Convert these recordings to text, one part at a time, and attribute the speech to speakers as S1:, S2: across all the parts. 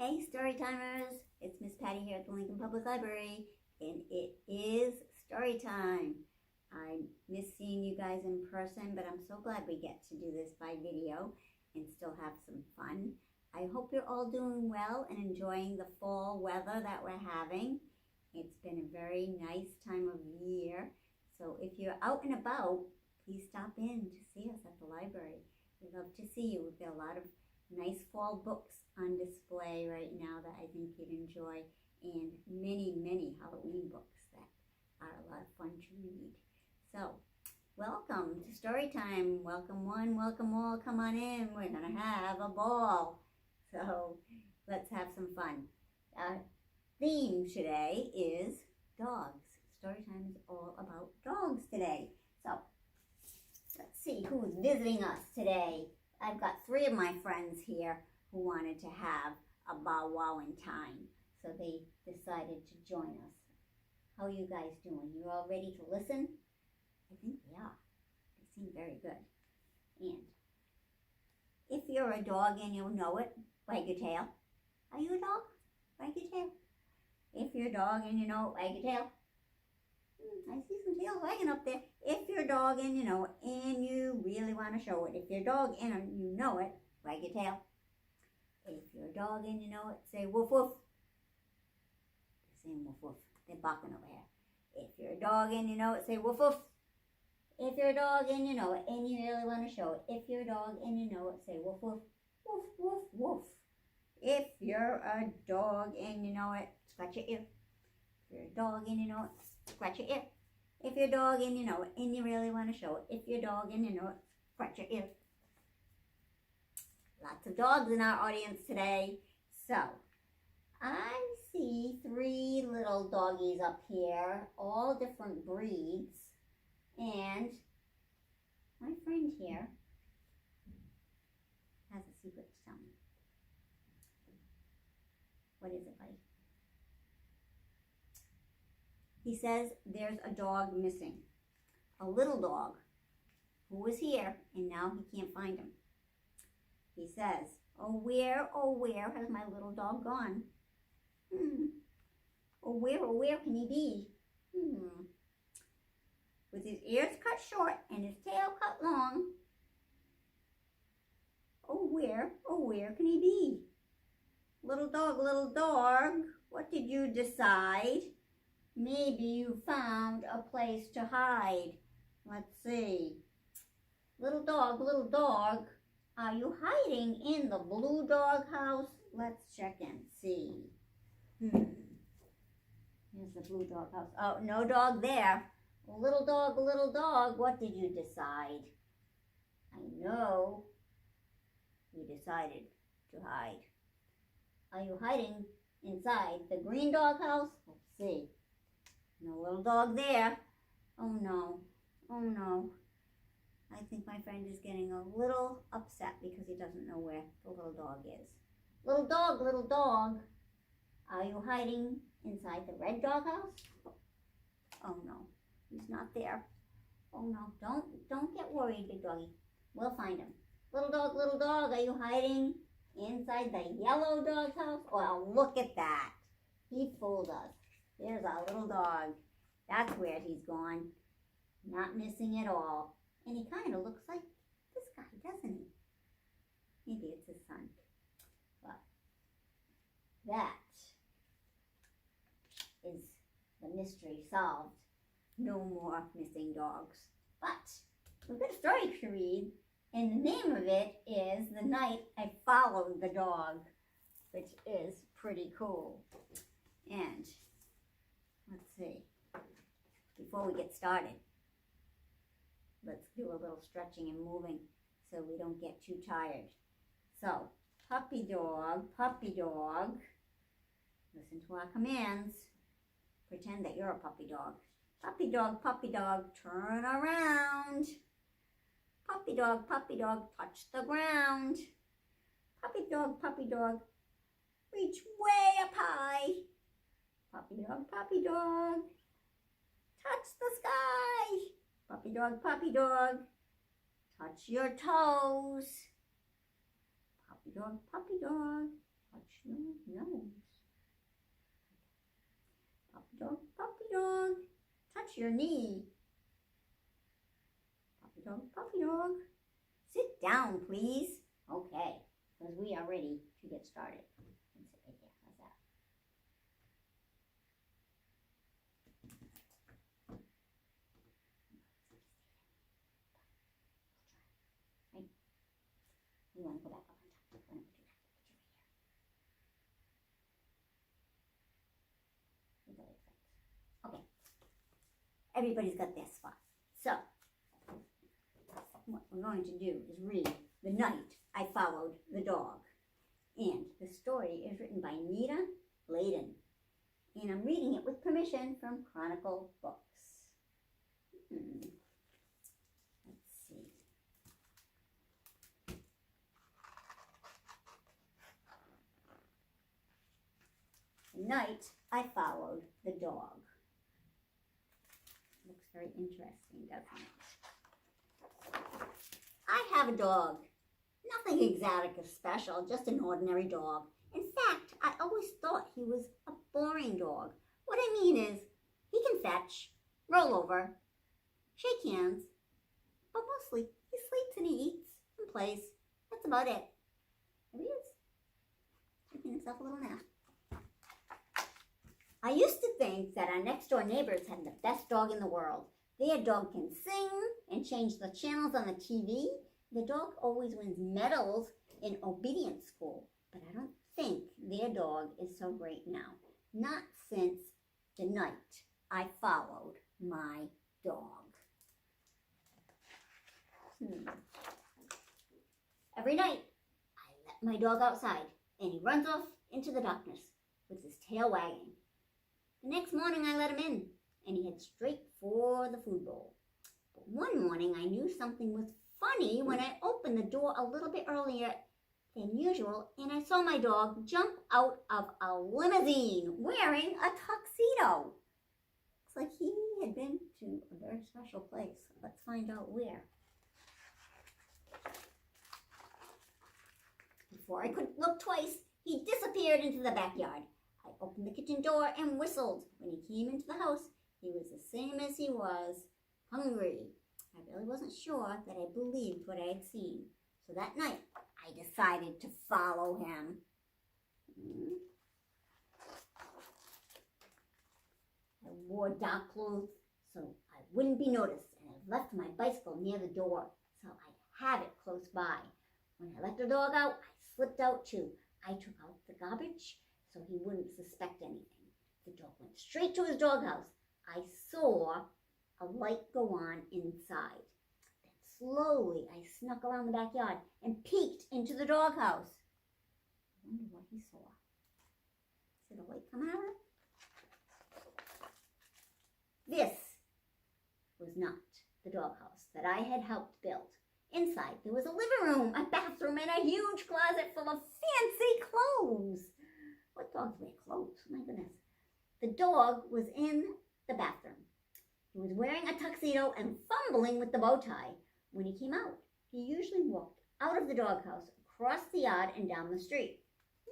S1: Hey Storytimers, it's Miss Patty here at the Lincoln Public Library, and it is story time. I miss seeing you guys in person, but I'm so glad we get to do this by video and still have some fun. I hope you're all doing well and enjoying the fall weather that we're having. It's been a very nice time of year, so if you're out and about, please stop in to see us at the library. We'd love to see you. We've got a lot of nice fall books on display right now that I think you'd enjoy, and many Halloween books that are a lot of fun to read. So, welcome to Storytime. Welcome one, welcome all. Come on in. We're going to have a ball. So, let's have some fun. Our theme today is dogs. Storytime is all about dogs today. So, let's see who's visiting us today. I've got 3 of my friends here who wanted to have a bow wow in time, so they decided to join us. How are you guys doing? You all ready to listen? I think they are. They seem very good. And if you're a dog and you know it, wag your tail. Are you a dog? Wag your tail. If you're a dog and you know it, wag your tail. I see some tails wagging up there. If you're a dog and you know it, and you really want to show it. If you're a dog and you know it, wag your tail. If you're a dog and you know it, say woof woof. They're saying woof woof. They're barking over here. If you're a dog and you know it, say woof woof. If you're a dog and you know it, and you really want to show it. If you're a dog and you know it, say woof woof. Woof woof woof. If you're a dog and you know it, scratch your ear. If you're a dog and you know it, scratch your ear. If you're a dog and you know it, and you really want to show it. If you're a dog and you know it, scratch your ear. Lots of dogs in our audience today. So, I see 3 little doggies up here, all different breeds. And my friend here has a secret to tell me. What is it, buddy? He says there's a dog missing. A little dog who was here and now he can't find him. He says, oh where has my little dog gone? Oh where can he be? With his ears cut short and his tail cut long. Oh where can he be? Little dog, what did you decide? Maybe you found a place to hide. Let's see. Little dog, are you hiding in the blue dog house? Let's check and see. Here's the blue dog house. Oh, no dog there. Little dog, what did you decide? I know you decided to hide. Are you hiding inside the green dog house? Let's see. No little dog there. Oh no. I think my friend is getting a little upset because he doesn't know where the little dog is. Little dog, are you hiding inside the red dog house? Oh no, he's not there. Oh no, don't get worried, big doggy. We'll find him. Little dog, are you hiding inside the yellow dog house? Well, look at that. He fooled us. There's our little dog. That's where he's gone. Not missing at all. And he kind of looks like this guy, doesn't he? Maybe it's his son. Well, that is the mystery solved. No more missing dogs. But we've got a story to read, and the name of it is The Night I Followed the Dog, which is pretty cool. And let's see, before we get started, let's do a little stretching and moving so we don't get too tired. So, puppy dog, listen to our commands. Pretend that you're a puppy dog. Puppy dog, turn around. Puppy dog, touch the ground. Puppy dog, reach way up high. Puppy dog, touch the sky. Puppy dog, touch your toes. Puppy dog, Touch your nose. Puppy dog, puppy dog. Touch your knee. Puppy dog, puppy dog. Sit down, please. Okay, because we are ready to get started. And sit right there. How's that? Right. You want to go back up on top. We're going to do that. Put your right here. Okay. Everybody's got their spot. So, what we're going to do is read The Night I Followed the Dog. And the story is written by Nina Laden. And I'm reading it with permission from Chronicle Books. Let's see. The Night I Followed the Dog. Looks very interesting, doesn't it? I have a dog. Nothing exotic or special, just an ordinary dog. In fact, I always thought he was a boring dog. What I mean is, he can fetch, roll over, shake hands, but mostly he sleeps and he eats and plays. That's about it. There he is, taking himself a little nap. I used to think that our next door neighbors had the best dog in the world. Their dog can sing and change the channels on the TV. The dog always wins medals in obedience school. But I don't think their dog is so great now. Not since the night I followed my dog. Every night, I let my dog outside, and he runs off into the darkness with his tail wagging. The next morning, I let him in, and he headed straight for the food bowl. But one morning, I knew something was funny when I opened the door a little bit earlier than usual, and I saw my dog jump out of a limousine wearing a tuxedo. Looks like he had been to a very special place. Let's find out where. Before I could look twice, he disappeared into the backyard. I opened the kitchen door and whistled. When he came into the house, he was the same as he was, hungry. I really wasn't sure that I believed what I had seen. So that night, I decided to follow him. I wore dark clothes so I wouldn't be noticed, and I left my bicycle near the door so I'd have it close by. When I let the dog out, I slipped out too. I took out the garbage so he wouldn't suspect anything. The dog went straight to his doghouse. I saw a light go on inside. Then slowly I snuck around the backyard and peeked into the doghouse. I wonder what he saw. Is it a light coming out of it? This was not the doghouse that I had helped build. Inside there was a living room, a bathroom, and a huge closet full of fancy clothes. What dogs wear clothes? My goodness. The dog was in the bathroom. He was wearing a tuxedo and fumbling with the bow tie. When he came out, he usually walked out of the doghouse, across the yard, and down the street.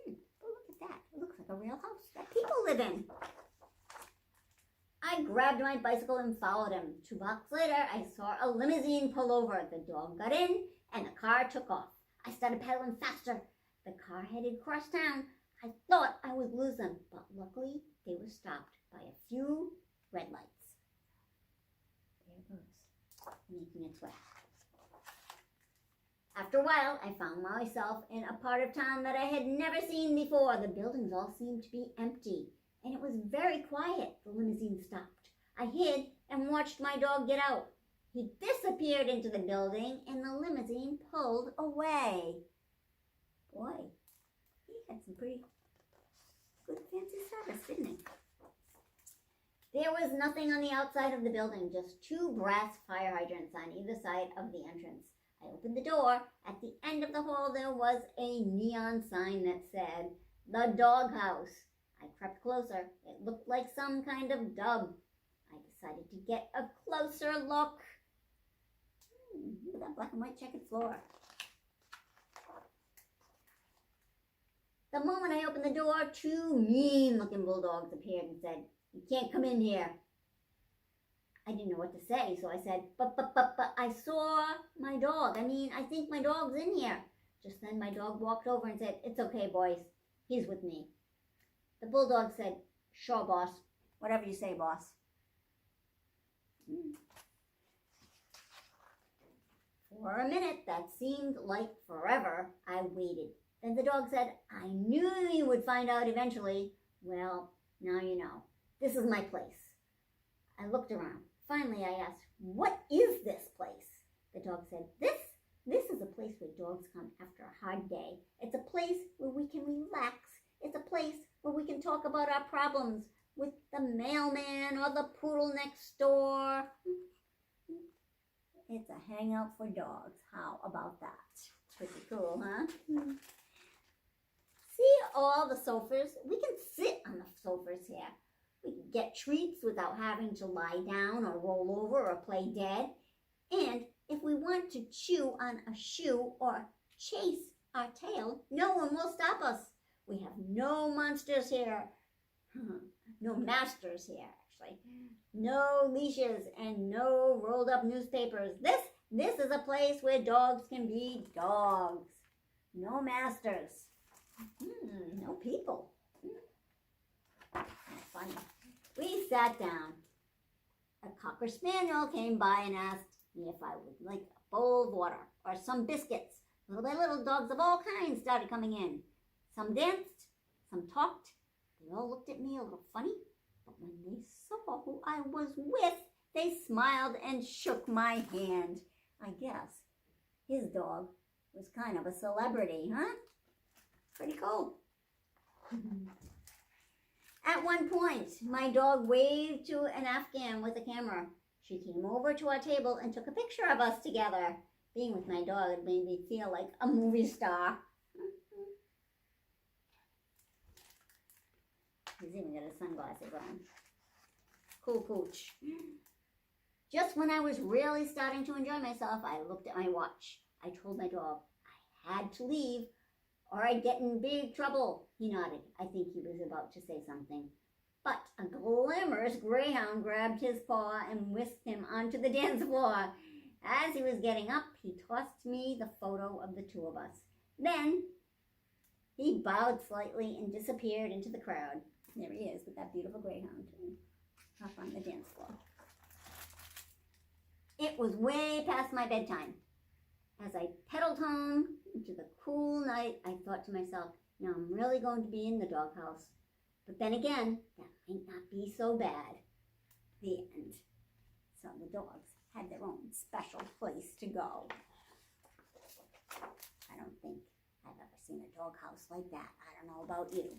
S1: Oh, look at that. It looks like a real house that people live in. I grabbed my bicycle and followed him. 2 blocks later, I saw a limousine pull over. The dog got in, and the car took off. I started pedaling faster. The car headed across town. I thought I would lose them, but luckily they were stopped by a few red lights. There it goes, making its way. After a while, I found myself in a part of town that I had never seen before. The buildings all seemed to be empty, and it was very quiet. The limousine stopped. I hid and watched my dog get out. He disappeared into the building, and the limousine pulled away. Boy, he had some pretty good fancy service, didn't he? There was nothing on the outside of the building, just 2 brass fire hydrants on either side of the entrance. I opened the door. At the end of the hall, there was a neon sign that said, "The Doghouse." I crept closer. It looked like some kind of dog. I decided to get a closer look. Look at that black and white checkered floor. The moment I opened the door, two mean-looking bulldogs appeared and said, "You can't come in here." I didn't know what to say, so I said, but I saw my dog. I think my dog's in here. Just then my dog walked over and said, "It's okay, boys. He's with me." The bulldog said, "Sure, boss. Whatever you say, boss." For a minute, that seemed like forever, I waited. Then the dog said, "I knew you would find out eventually." Well, now you know. This is my place. I looked around. Finally, I asked, "What is this place?" The dog said, This is a place where dogs come after a hard day. It's a place where we can relax. It's a place where we can talk about our problems with the mailman or the poodle next door. It's a hangout for dogs. How about that? Pretty cool, huh? See all the sofas? We can sit on the sofas here. We can get treats without having to lie down or roll over or play dead. And if we want to chew on a shoe or chase our tail, no one will stop us. We have no monsters here. No masters here, actually. No leashes and no rolled up newspapers. This is a place where dogs can be dogs. No masters. No people. That's funny. We sat down. A Cocker Spaniel came by and asked me if I would like a bowl of water or some biscuits. Little by little, dogs of all kinds started coming in. Some danced, some talked. They all looked at me a little funny, but when they saw who I was with, they smiled and shook my hand. I guess his dog was kind of a celebrity, huh? Pretty cool. At one point, my dog waved to an Afghan with a camera. She came over to our table and took a picture of us together. Being with my dog made me feel like a movie star. He's even got his sunglasses on. Cool pooch. Just when I was really starting to enjoy myself, I looked at my watch. I told my dog I had to leave or I'd get in big trouble. He nodded. I think he was about to say something. But a glamorous greyhound grabbed his paw and whisked him onto the dance floor. As he was getting up, he tossed me the photo of the two of us. Then he bowed slightly and disappeared into the crowd. There he is with that beautiful greyhound up on the dance floor. It was way past my bedtime. As I pedaled home into the cool night, I thought to myself, now I'm really going to be in the doghouse. But then again, that might not be so bad. The end. So the dogs had their own special place to go. I don't think I've ever seen a doghouse like that. I don't know about you.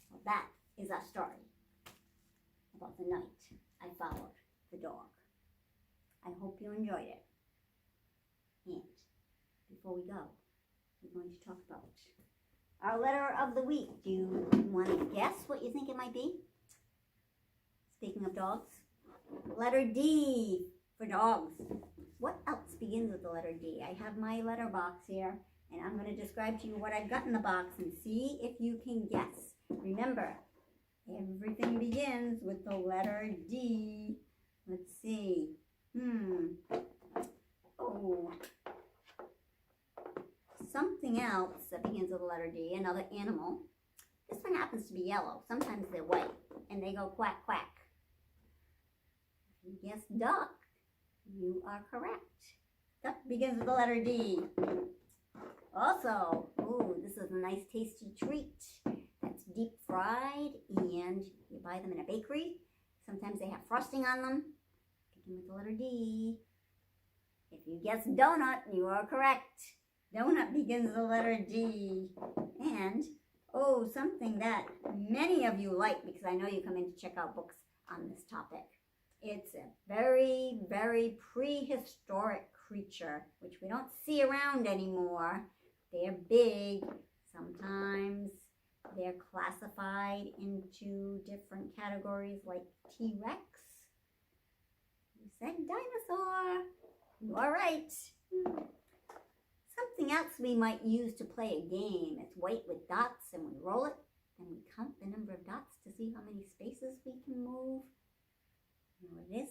S1: Well, that is our story about the night I followed the dog. I hope you enjoyed it. And before we go, we're going to talk about our letter of the week. Do you want to guess what you think it might be? Speaking of dogs, letter D for dogs. What else begins with the letter D? I have my letter box here, and I'm going to describe to you what I've got in the box and see if you can guess. Remember, everything begins with the letter D. Let's see. Oh. Something else that begins with the letter D, another animal. This one happens to be yellow. Sometimes they're white, and they go quack, quack. If you guess duck, you are correct. Duck begins with the letter D. Also, this is a nice tasty treat that's deep fried, and you buy them in a bakery. Sometimes they have frosting on them. Begin with the letter D. If you guess donut, you are correct. Donut begins with the letter D. And, something that many of you like, because I know you come in to check out books on this topic. It's a very, very prehistoric creature, which we don't see around anymore. They're big. Sometimes they're classified into different categories like T-Rex. You said dinosaur. You are right. Something else we might use to play a game. It's white with dots and we roll it. Then we count the number of dots to see how many spaces we can move. You know what it is?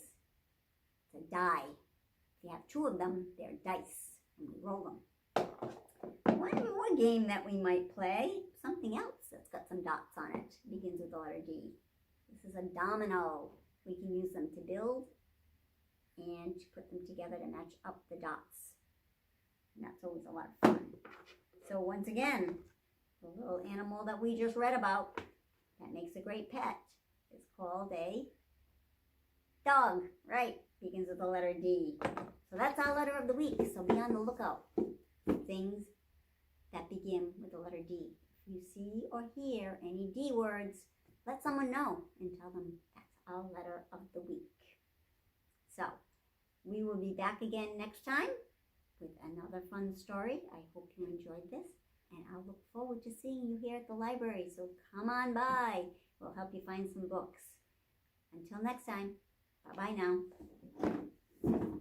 S1: It's a die. If you have two of them, they're dice, and we roll them. One more game that we might play, something else that's got some dots on it, begins with the letter D. This is a domino. We can use them to build and to put them together to match up the dots. And that's always a lot of fun. So once again, the little animal that we just read about that makes a great pet is called a dog, right? Begins with the letter D. So that's our letter of the week. So be on the lookout for things that begin with the letter D. If you see or hear any D words, let someone know and tell them that's our letter of the week. So we will be back again next time with another fun story. I hope you enjoyed this, and I'll look forward to seeing you here at the library. So come on by. We'll help you find some books. Until next time, bye-bye now.